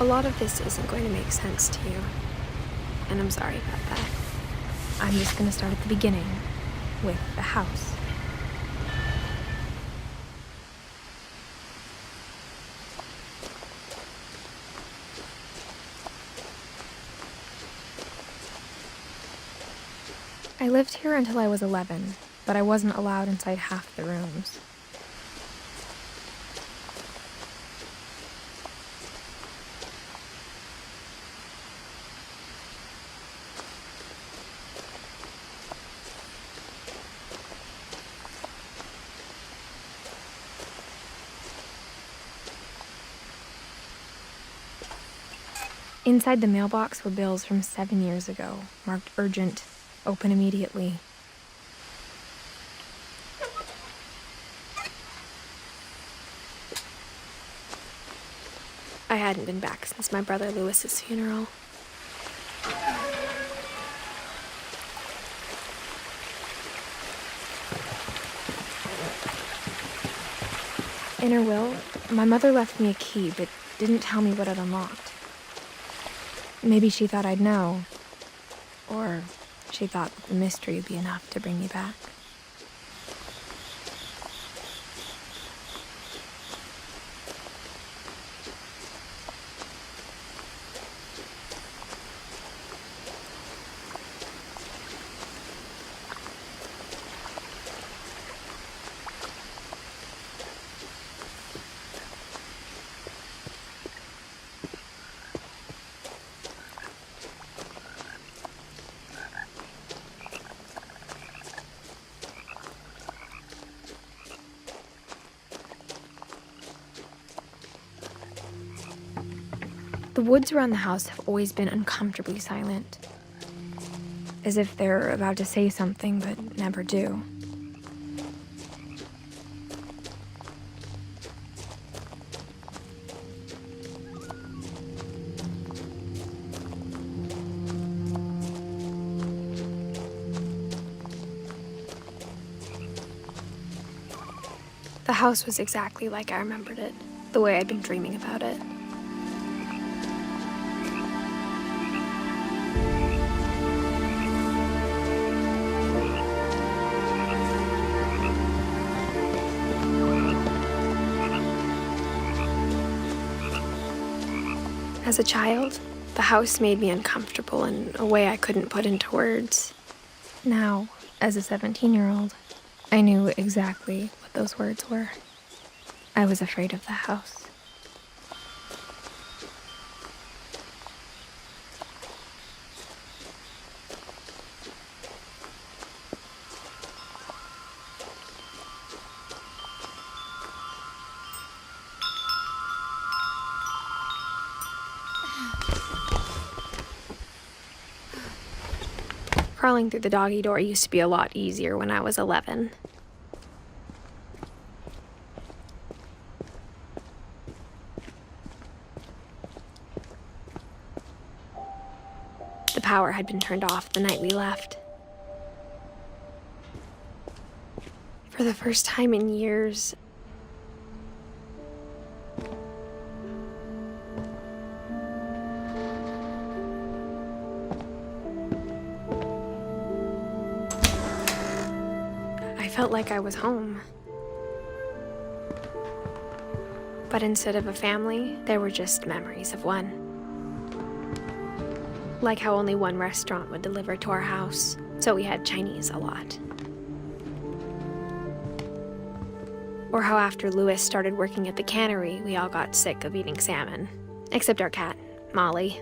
lot of this isn't going to make sense to you, and I'm sorry about that. I'm just going to start at the beginning, with the house. I lived here until I was 11, but I wasn't allowed inside half the rooms. Inside the mailbox were bills from 7 years ago, marked urgent, open immediately. I hadn't been back since my brother Lewis's funeral. In her will, my mother left me a key, but didn't tell me what it unlocked. Maybe she thought I'd know, or she thought that the mystery would be enough to bring me back. The woods around the house have always been uncomfortably silent, as if they're about to say something but never do. The house was exactly like I remembered it, the way I'd been dreaming about it. As a child, the house made me uncomfortable in a way I couldn't put into words. Now, as a 17-year-old, I knew exactly what those words were. I was afraid of the house. Crawling through the doggy door used to be a lot easier when I was 11. The power had been turned off the night we left. For the first time in years, I felt like I was home. But instead of a family, there were just memories of one. Like how only one restaurant would deliver to our house, so we had Chinese a lot. Or how after Lewis started working at the cannery, we all got sick of eating salmon. Except our cat, Molly.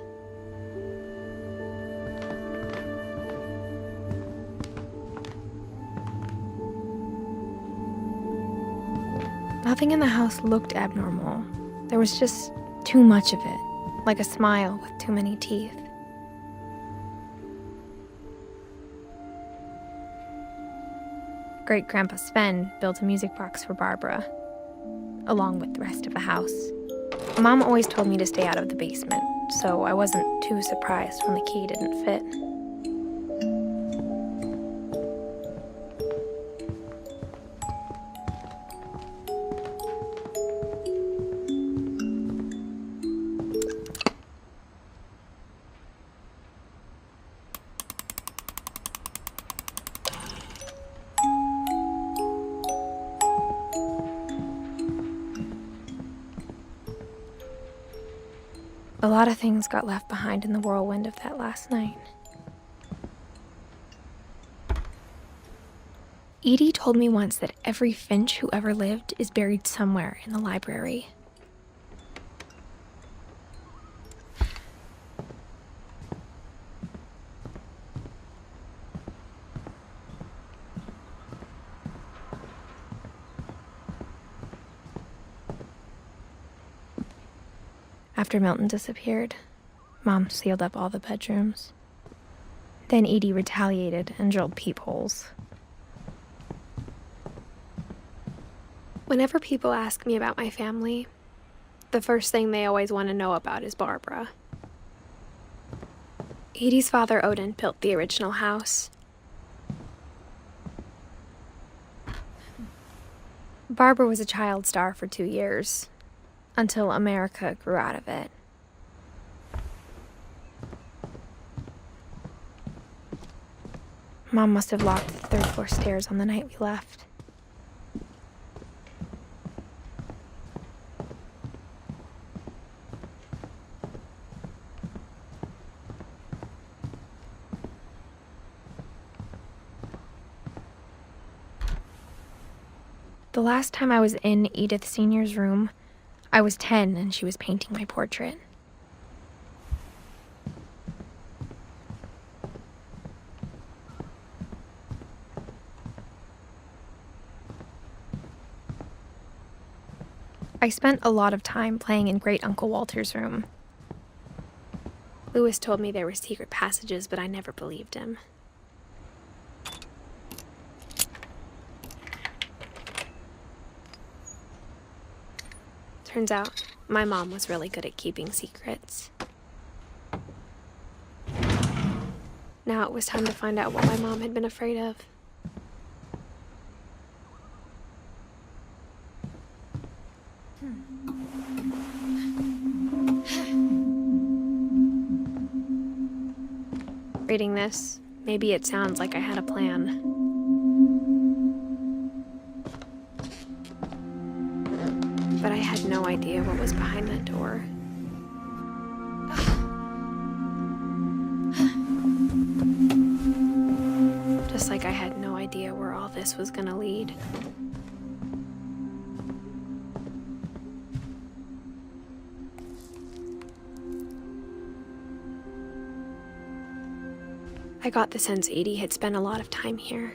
Nothing in the house looked abnormal. There was just too much of it, like a smile with too many teeth. Great-Grandpa Sven built a music box for Barbara, along with the rest of the house. Mom always told me to stay out of the basement, so I wasn't too surprised when the key didn't fit. A lot of things got left behind in the whirlwind of that last night. Edie told me once that every finch who ever lived is buried somewhere in the library. After Milton disappeared, Mom sealed up all the bedrooms. Then Edie retaliated and drilled peepholes. Whenever people ask me about my family, the first thing they always want to know about is Barbara. Edie's father, Odin, built the original house. Barbara was a child star for 2 years, until America grew out of it. Mom must have locked the third-floor stairs on the night we left. The last time I was in Edith Sr.'s room, I was 10 and she was painting my portrait. I spent a lot of time playing in Great Uncle Walter's room. Louis told me there were secret passages, but I never believed him. Turns out, my mom was really good at keeping secrets. Now it was time to find out what my mom had been afraid of. Reading this, maybe it sounds like I had a plan. But I had no idea what was behind that door. Just like I had no idea where all this was gonna lead. I got the sense Edie had spent a lot of time here.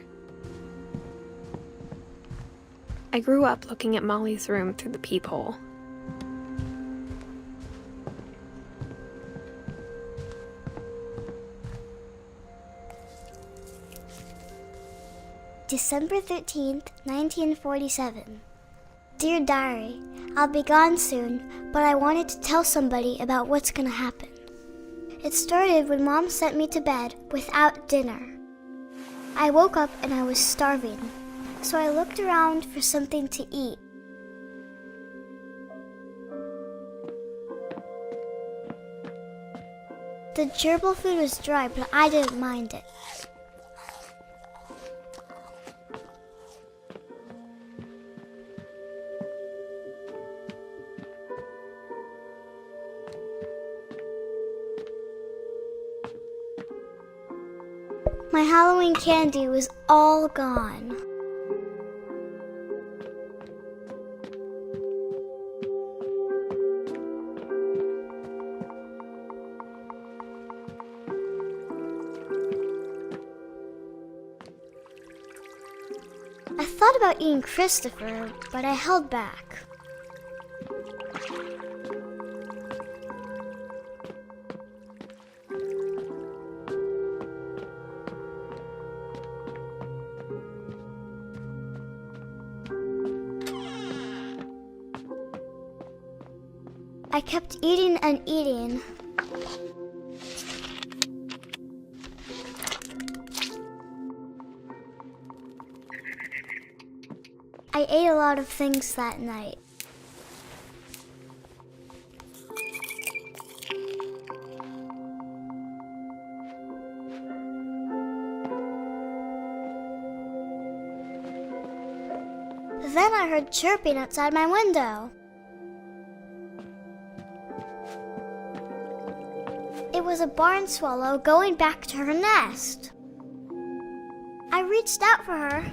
I grew up looking at Molly's room through the peephole. December 13th, 1947. Dear Diary, I'll be gone soon, but I wanted to tell somebody about what's gonna happen. It started when Mom sent me to bed without dinner. I woke up and I was starving, so I looked around for something to eat. The gerbil food was dry, but I didn't mind it. My Halloween candy was all gone. I thought about eating Christopher, but I held back. I kept eating and eating. I ate a lot of things that night. Then I heard chirping outside my window. was a barn swallow going back to her nest. I reached out for her.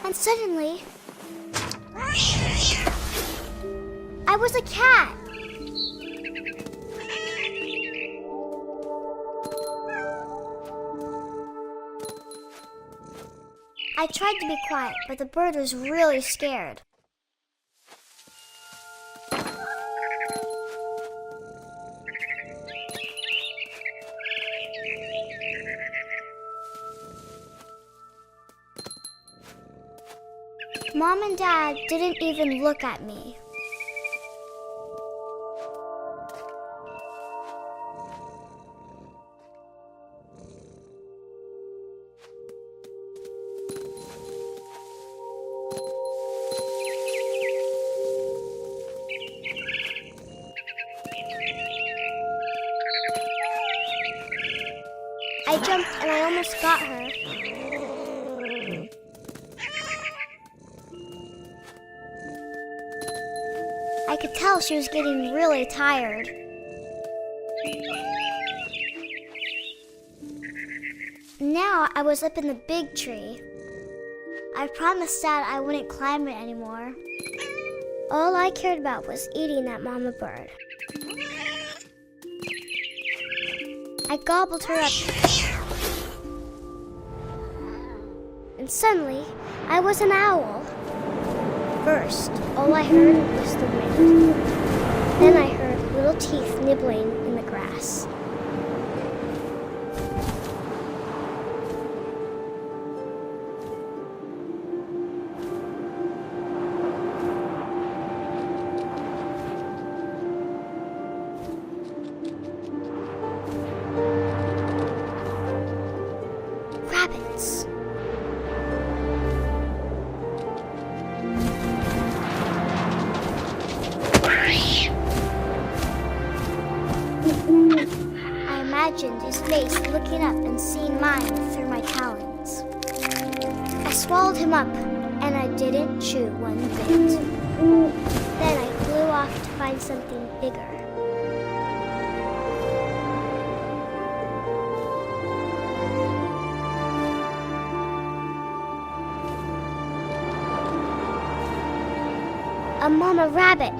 And suddenly, I was a cat. I tried to be quiet, but the bird was really scared. Mom and Dad didn't even look at me. I jumped and I almost got her. I could tell she was getting really tired. Now I was up in the big tree. I promised Dad I wouldn't climb it anymore. All I cared about was eating that mama bird. I gobbled her up. And suddenly, I was an owl. First, all I heard was the wind. Then I heard little teeth nibbling in the grass. Rabbits. I imagined his face looking up and seeing mine through my talons. I swallowed him up, and I didn't chew one bit. Then I flew off to find something bigger. A mama rabbit.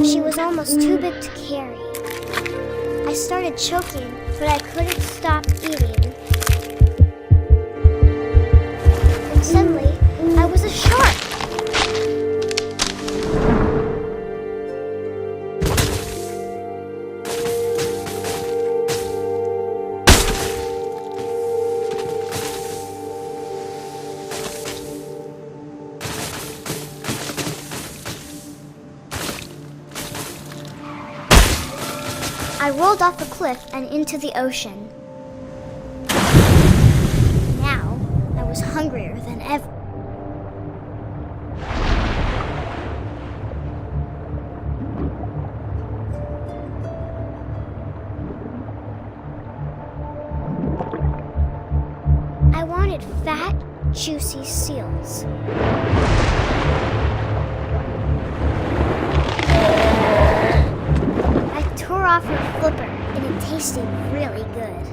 She was almost too big to carry. I started choking, but I couldn't stop eating. And suddenly, I was a shark. I rolled off the cliff and into the ocean. Now, I was hungrier than ever. I wanted fat, juicy seals. Tore off her flipper, and it tasted really good.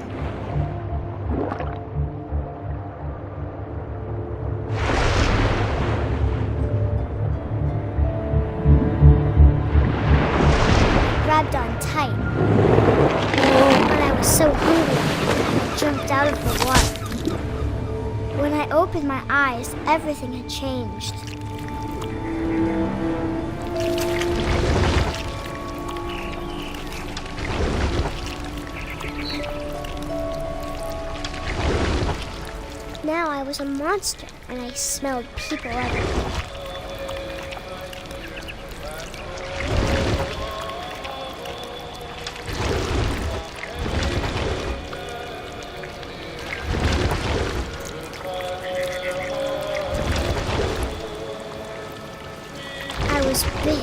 I grabbed on tight, but I was so hungry, I jumped out of the water. When I opened my eyes, everything had changed. Now I was a monster, and I smelled people everywhere. I was big,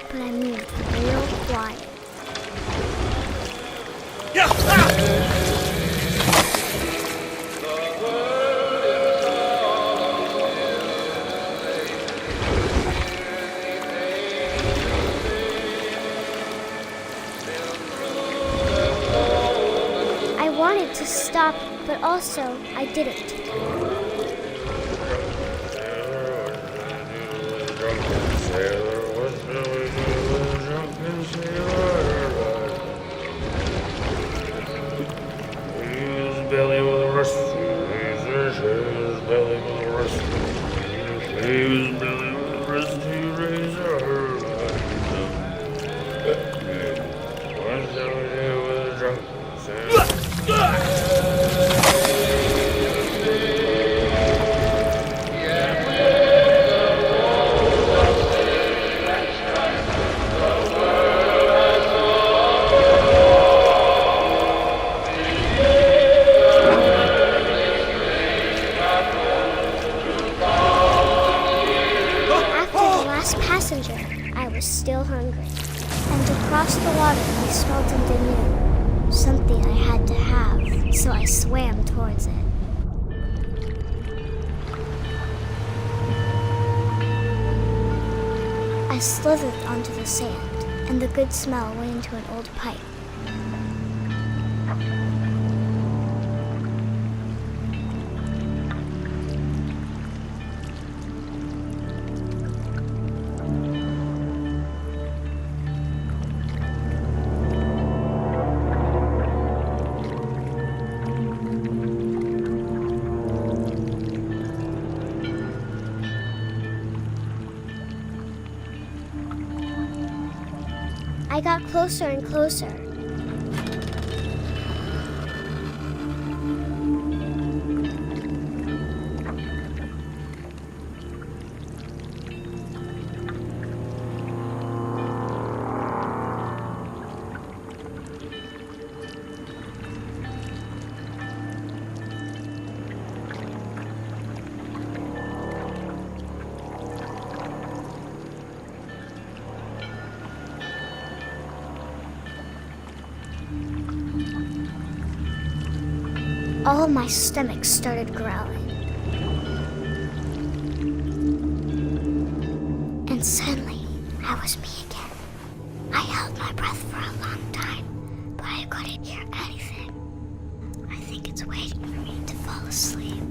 but I moved real quiet. stop, but also I didn't. Passenger, I was still hungry. And across the water, I smelled something new. Something I had to have, so I swam towards it. I slithered onto the sand, and the good smell went into an old pipe. I got closer and closer. All my stomach started growling. And suddenly, I was me again. I held my breath for a long time, but I couldn't hear anything. I think it's waiting for me to fall asleep.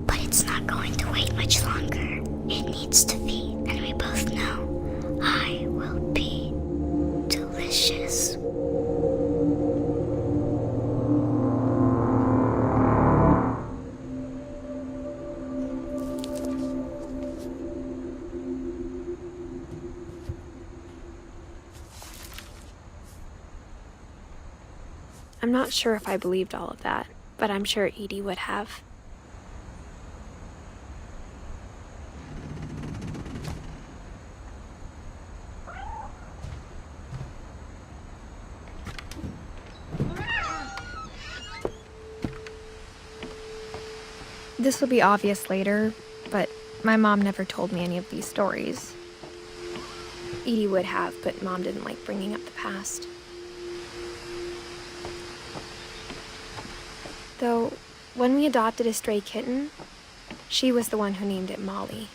But it's not going to wait much longer. It needs to feed, and we both know I will be delicious. I'm not sure if I believed all of that, but I'm sure Edie would have. This will be obvious later, but my mom never told me any of these stories. Edie would have, but Mom didn't like bringing up the past. Though, when we adopted a stray kitten, she was the one who named it Molly.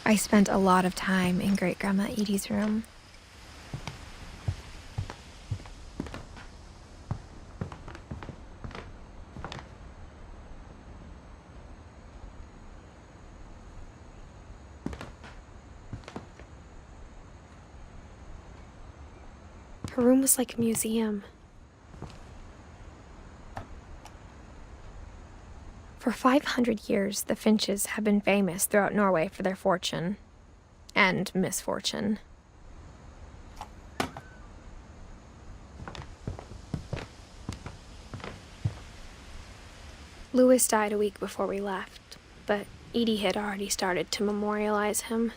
I spent a lot of time in Great-Grandma Edie's room. Her room was like a museum. For 500 years, the finches have been famous throughout Norway for their fortune and misfortune. Louis died a week before we left, but Edie had already started to memorialize him.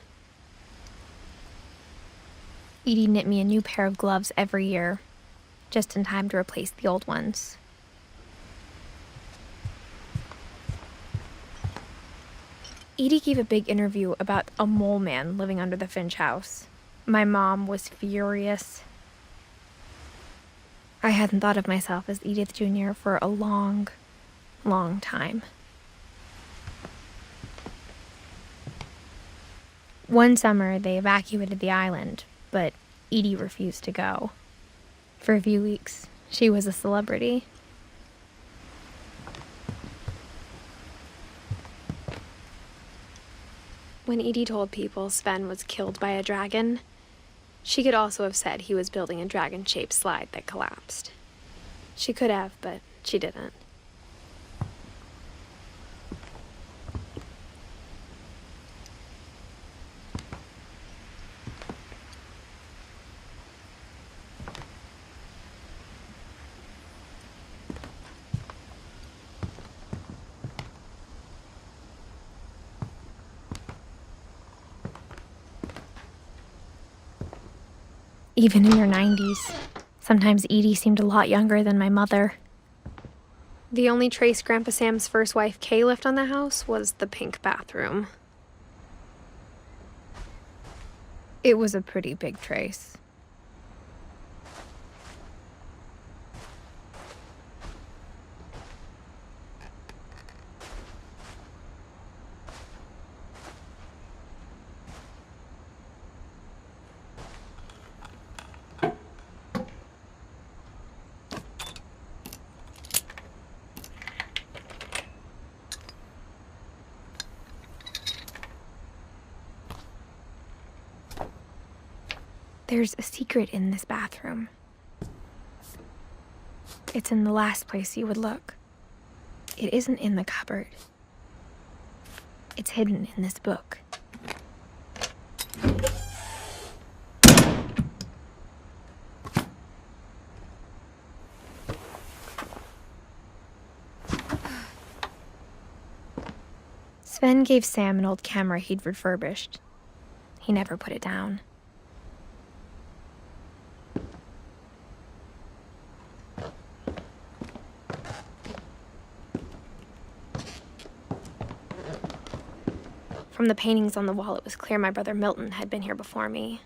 Edie knit me a new pair of gloves every year, just in time to replace the old ones. Edie gave a big interview about a mole man living under the Finch house. My mom was furious. I hadn't thought of myself as Edith Jr. for a long, long time. One summer, they evacuated the island, but Edie refused to go. For a few weeks, she was a celebrity. When Edie told people Sven was killed by a dragon, she could also have said he was building a dragon-shaped slide that collapsed. She could have, but she didn't. Even in your 90s, sometimes Edie seemed a lot younger than my mother. The only trace Grandpa Sam's first wife, Kay, left on the house was the pink bathroom. It was a pretty big trace. There's a secret in this bathroom. It's in the last place you would look. It isn't in the cupboard. It's hidden in this book. Sven gave Sam an old camera he'd refurbished. He never put it down. From the paintings on the wall, it was clear my brother Milton had been here before me.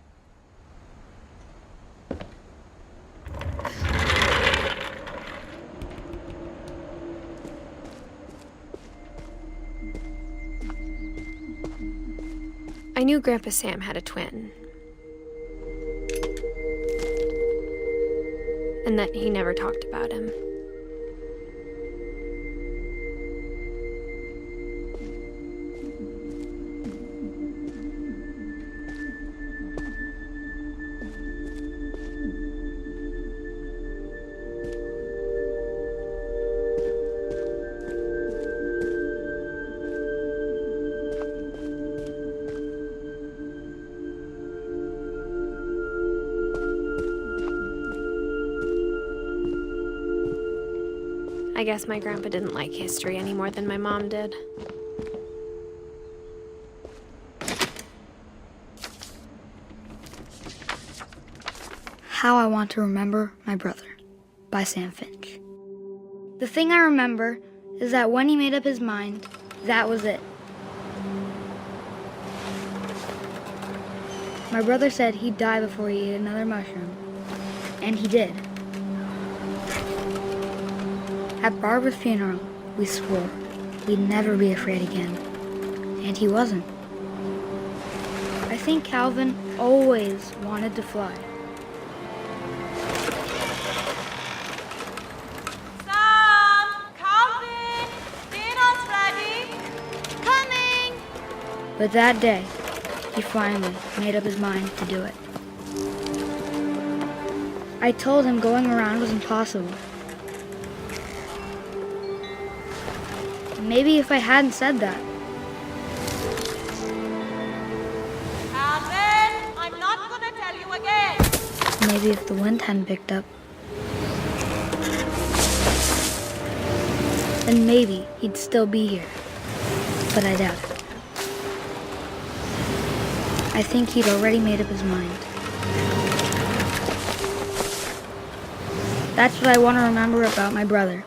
I knew Grandpa Sam had a twin, and that he never talked about him. I guess my grandpa didn't like history any more than my mom did. How I Want to Remember My Brother by Sam Finch. The thing I remember is that when he made up his mind, that was it. My brother said he'd die before he ate another mushroom, and he did. At Barbara's funeral, we swore we'd never be afraid again, and he wasn't. I think Calvin always wanted to fly. Sam! Calvin! Dinner's ready! Coming! But that day, he finally made up his mind to do it. I told him going around was impossible. Maybe if I hadn't said that. Calvin! I'm not gonna tell you again! Maybe if the wind hadn't picked up. Then maybe he'd still be here. But I doubt it. I think he'd already made up his mind. That's what I want to remember about my brother.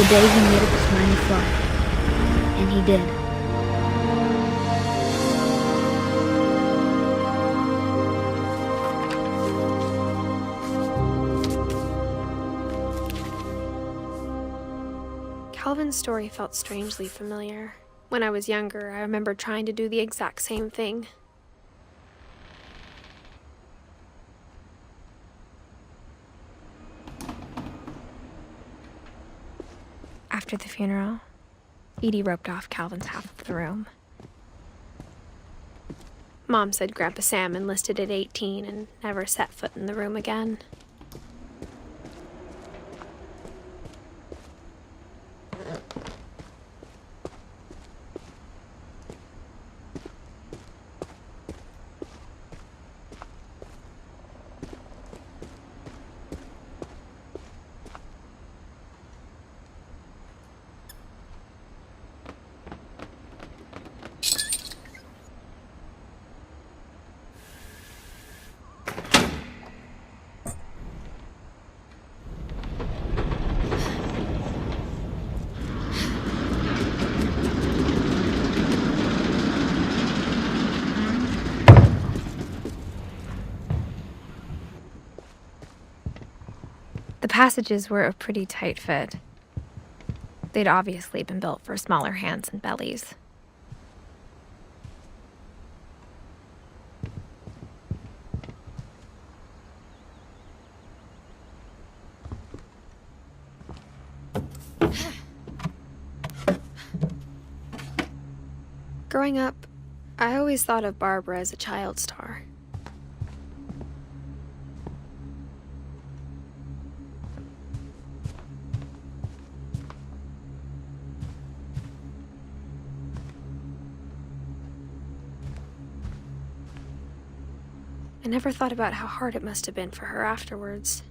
The day he made up his mind to fly. And he did. Calvin's story felt strangely familiar. When I was younger, I remember trying to do the exact same thing. After the funeral, Edie roped off Calvin's half of the room. Mom said Grandpa Sam enlisted at 18 and never set foot in the room again. The passages were a pretty tight fit. They'd obviously been built for smaller hands and bellies. Growing up, I always thought of Barbara as a child star. I never thought about how hard it must have been for her afterwards.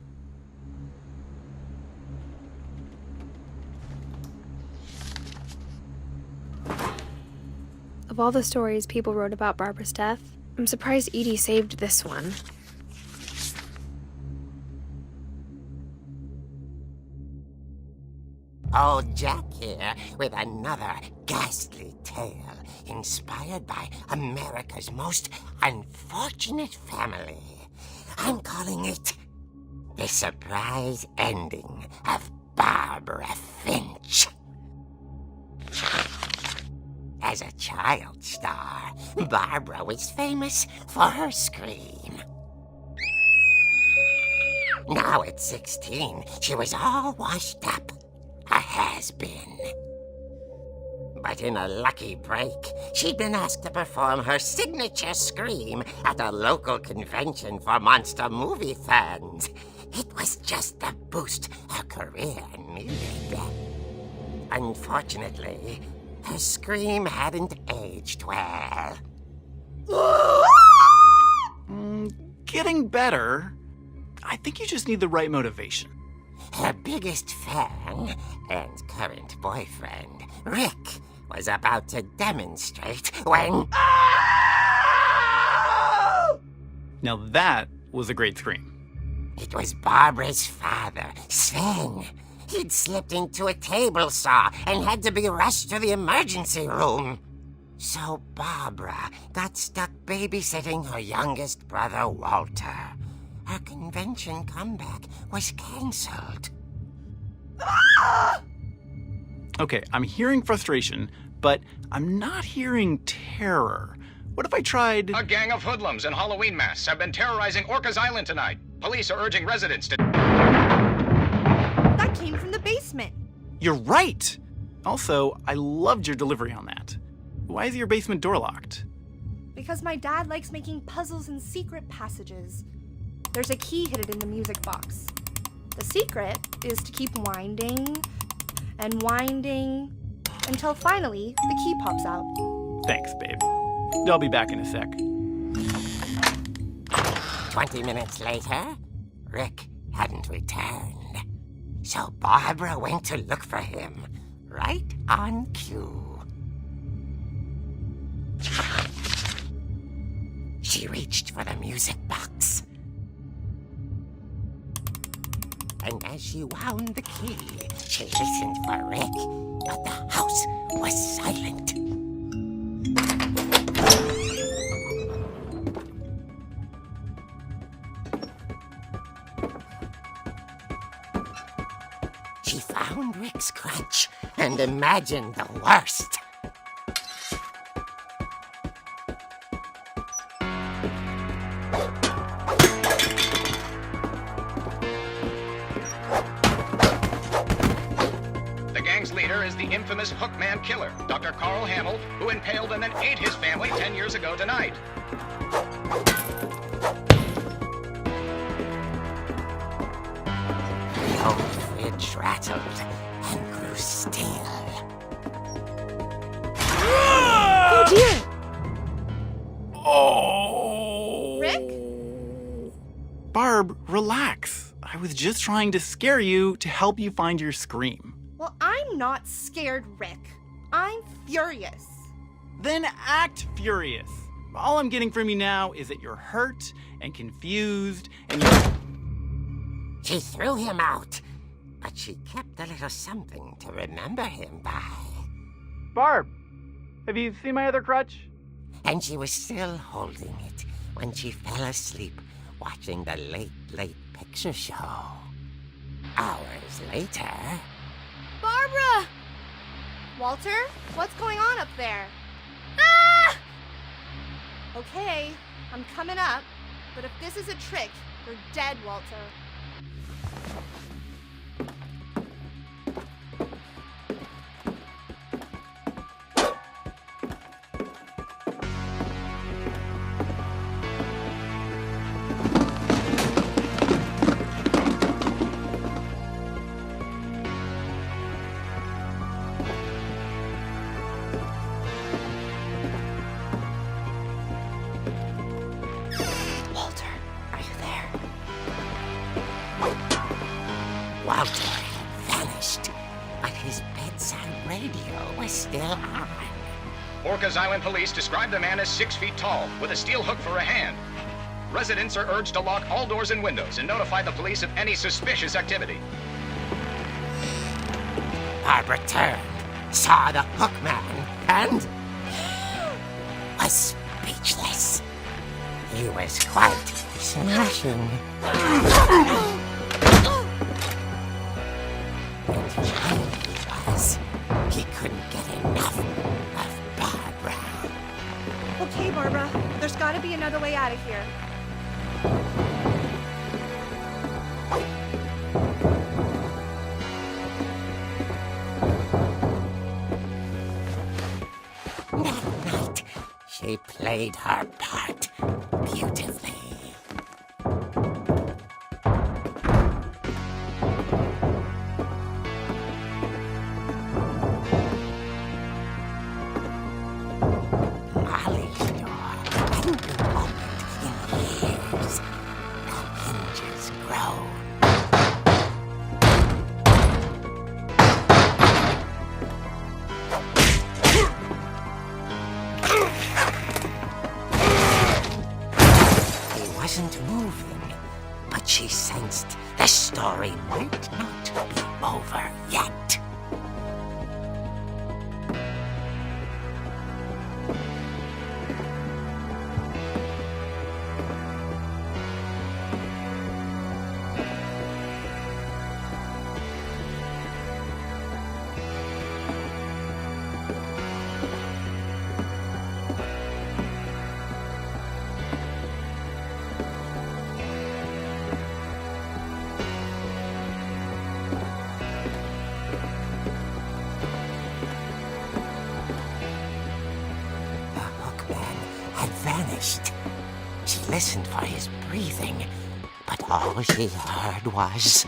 Of all the stories people wrote about Barbara's death, I'm surprised Edie saved this one. Old Jack here with another ghastly tale inspired by America's most unfortunate family. I'm calling it The Surprise Ending of Barbara Finch. As a child star, Barbara was famous for her scream. Now at 16, she was all washed up. A has-been. But in a lucky break, she'd been asked to perform her signature scream at a local convention for monster movie fans. It was just the boost her career needed. Unfortunately, her scream hadn't aged well. Getting better. I think you just need the right motivation. Her biggest fan and current boyfriend, Rick, was about to demonstrate when... Now that was a great scream. It was Barbara's father, Sven. He'd slipped into a table saw and had to be rushed to the emergency room. So Barbara got stuck babysitting her youngest brother, Walter. Her convention comeback was cancelled. Okay, I'm hearing frustration, but I'm not hearing terror. What if I tried... A gang of hoodlums in Halloween masks have been terrorizing Orcas Island tonight. Police are urging residents to... That came from the basement. You're right! Also, I loved your delivery on that. Why is your basement door locked? Because my dad likes making puzzles and secret passages. There's a key hidden in the music box. The secret is to keep winding and winding until finally the key pops out. Thanks, babe. I'll be back in a sec. 20 minutes later, Rick hadn't returned. So Barbara went to look for him, right on cue. She reached for the music box. and as she wound the key, she listened for Rick, but the house was silent. She found Rick's crutch and imagined the worst. The gang's leader is the infamous Hookman killer, Dr. Carl Hamill, who impaled and then ate his family 10 years ago tonight. The old fridge rattled and grew still. Oh dear! Oh! Rick? Barb, relax. I was just trying to scare you to help you find your scream. Well, I'm not scared, Rick. I'm furious. Then act furious. All I'm getting from you now is that you're hurt and confused and She threw him out, but she kept a little something to remember him by. Barb, have you seen my other crutch? And she was still holding it when she fell asleep watching the late picture show. Hours later... Barbara! Walter, what's going on up there? Ah! Okay, I'm coming up, but if this is a trick, you're dead, Walter. Walter had vanished, but his bedside radio was still on. Orcas Island police describe the man as 6 feet tall, with a steel hook for a hand. Residents are urged to lock all doors and windows and notify the police of any suspicious activity. Barbara turned, saw the hook man, and was speechless. He was quite smashing. And he was. He couldn't get enough of Barbara. Okay, Barbara, there's gotta be another way out of here. That night, she played her part beautifully. Molly's door hadn't been opened in years. The hinges groaned. He wasn't moving, but she sensed the story might not be over yet. Had vanished. She listened for his breathing, but all she heard was...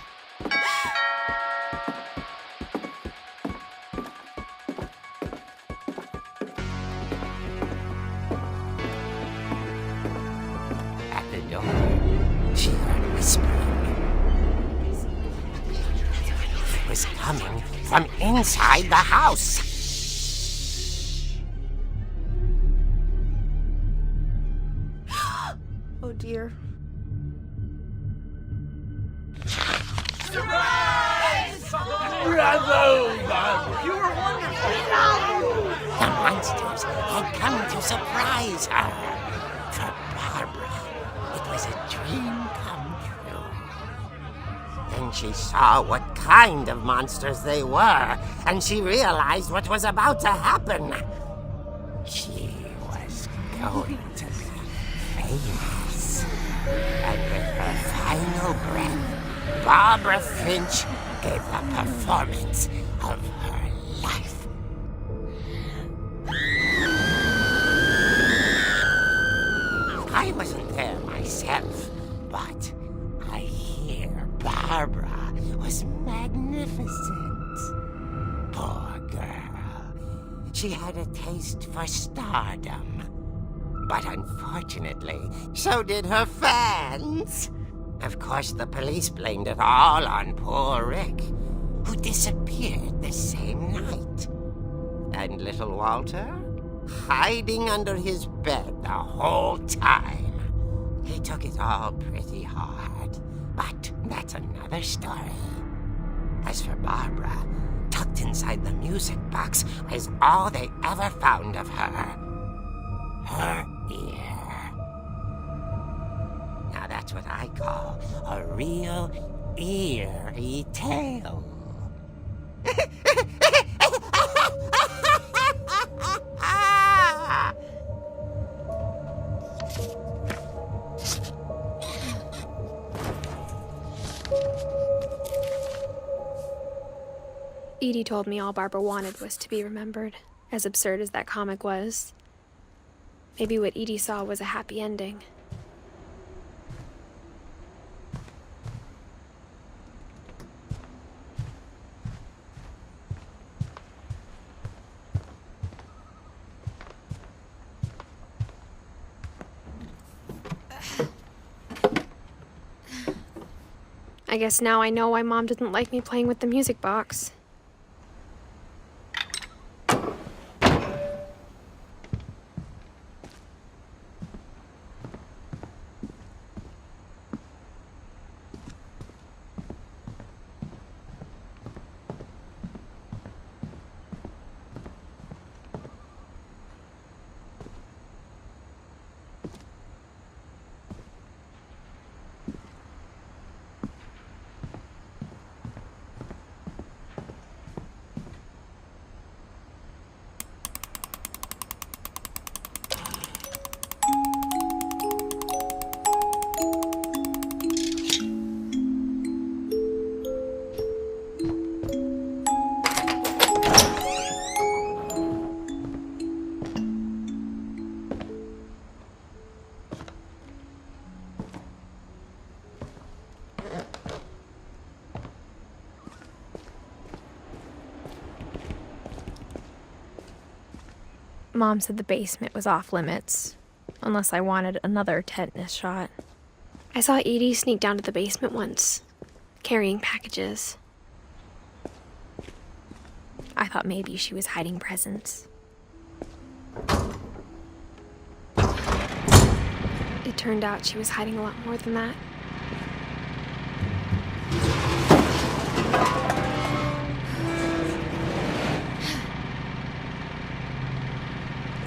At the door, she heard whispering. It was coming from inside the house. Oh dear. Surrender! The monsters had come to surprise her. For Barbara, it was a dream come true. Then she saw what kind of monsters they were, and she realized what was about to happen. She was going to be famous. And with her final breath, Barbara Finch gave the performance of her life. I wasn't there myself, but I hear Barbara was magnificent. Poor girl. She had a taste for stardom. But unfortunately, so did her fans. Of course, the police blamed it all on poor Rick, who disappeared the same night. And little Walter? Hiding under his bed the whole time. He took it all pretty hard, but that's another story. As for Barbara, tucked inside the music box was all they ever found of her. Her ear. Now that's what I call a real eerie tale. Edie told me all Barbara wanted was to be remembered, as absurd as that comic was. Maybe what Edie saw was a happy ending. I guess now I know why Mom didn't like me playing with the music box. Mom said the basement was off limits, unless I wanted another tetanus shot. I saw Edie sneak down to the basement once, carrying packages. I thought maybe she was hiding presents. It turned out she was hiding a lot more than that.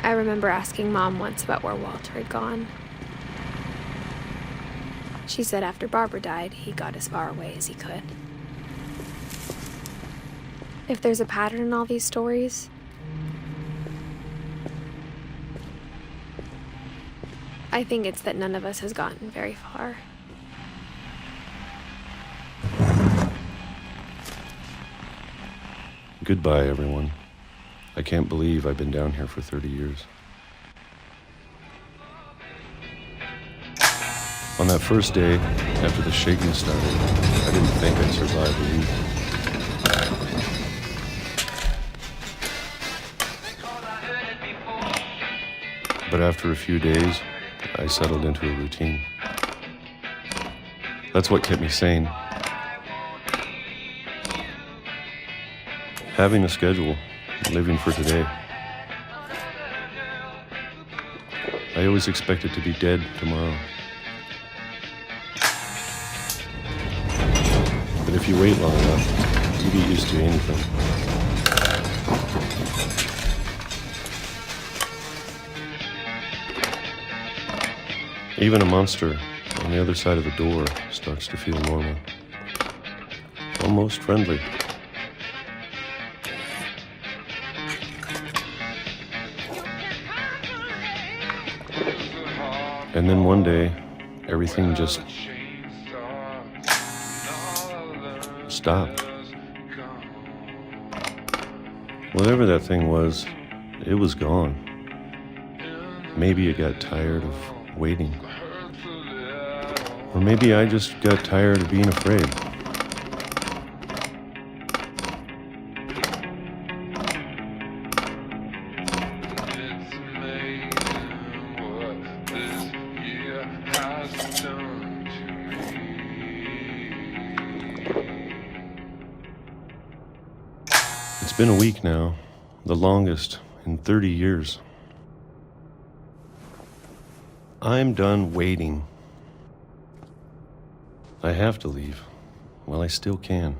I remember asking Mom once about where Walter had gone. She said after Barbara died, he got as far away as he could. If there's a pattern in all these stories, I think it's that none of us has gotten very far. Goodbye, everyone. I can't believe I've been down here for 30 years. On that first day, after the shaking started, I didn't think I'd survive a week. But after a few days, I settled into a routine. That's what kept me sane. Having a schedule, living for today. I always expected to be dead tomorrow. But if you wait long enough, You get used to anything. Even a monster on the other side of the door starts to feel normal. Almost friendly. And then one day, everything just stopped. Whatever that thing was, it was gone. Maybe it got tired of waiting. Or maybe I just got tired of being afraid. It's been a week now, the longest in 30 years. I'm done waiting. I have to leave while I still can.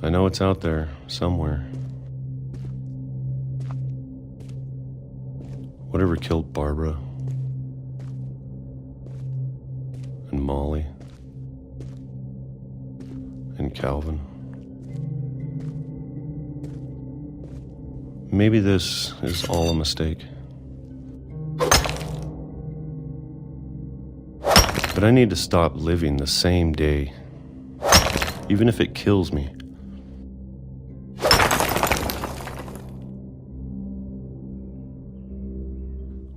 I know it's out there somewhere. Whatever killed Barbara and Molly and Calvin. Maybe this is all a mistake. But I need to stop living the same day, even if it kills me.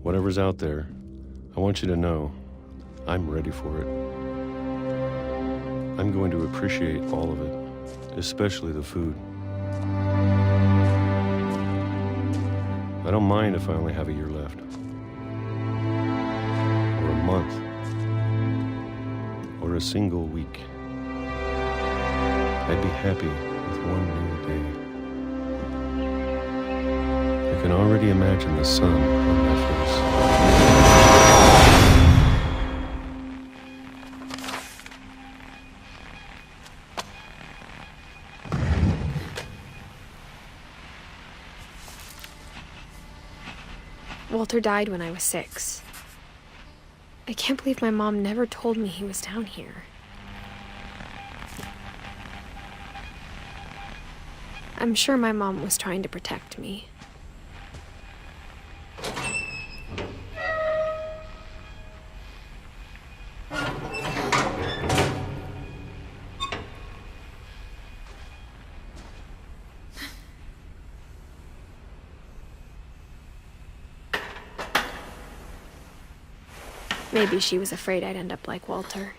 Whatever's out there, I want you to know I'm ready for it. I'm going to appreciate all of it, especially the food. I don't mind if I only have a year left, or a month, or a single week. I'd be happy with one new day. I can already imagine the sun on my face. Walter died when I was 6. I can't believe my mom never told me he was down here. I'm sure my mom was trying to protect me. Maybe she was afraid I'd end up like Walter.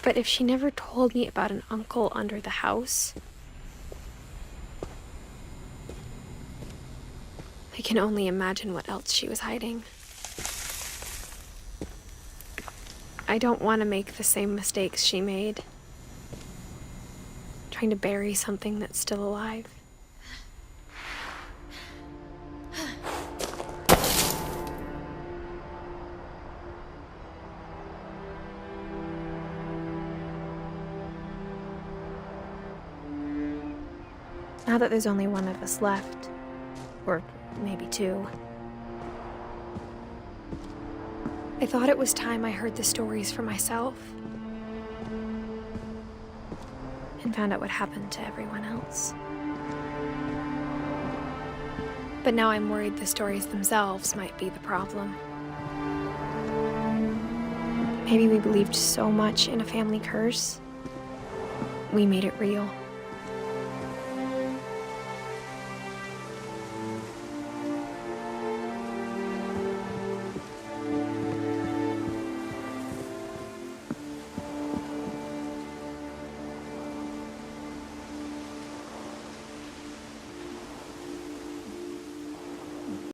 But if she never told me about an uncle under the house, I can only imagine what else she was hiding. I don't want to make the same mistakes she made, trying to bury something that's still alive. Now that there's only one of us left, or maybe two, I thought it was time I heard the stories for myself and found out what happened to everyone else. But now I'm worried the stories themselves might be the problem. Maybe we believed so much in a family curse, we made it real.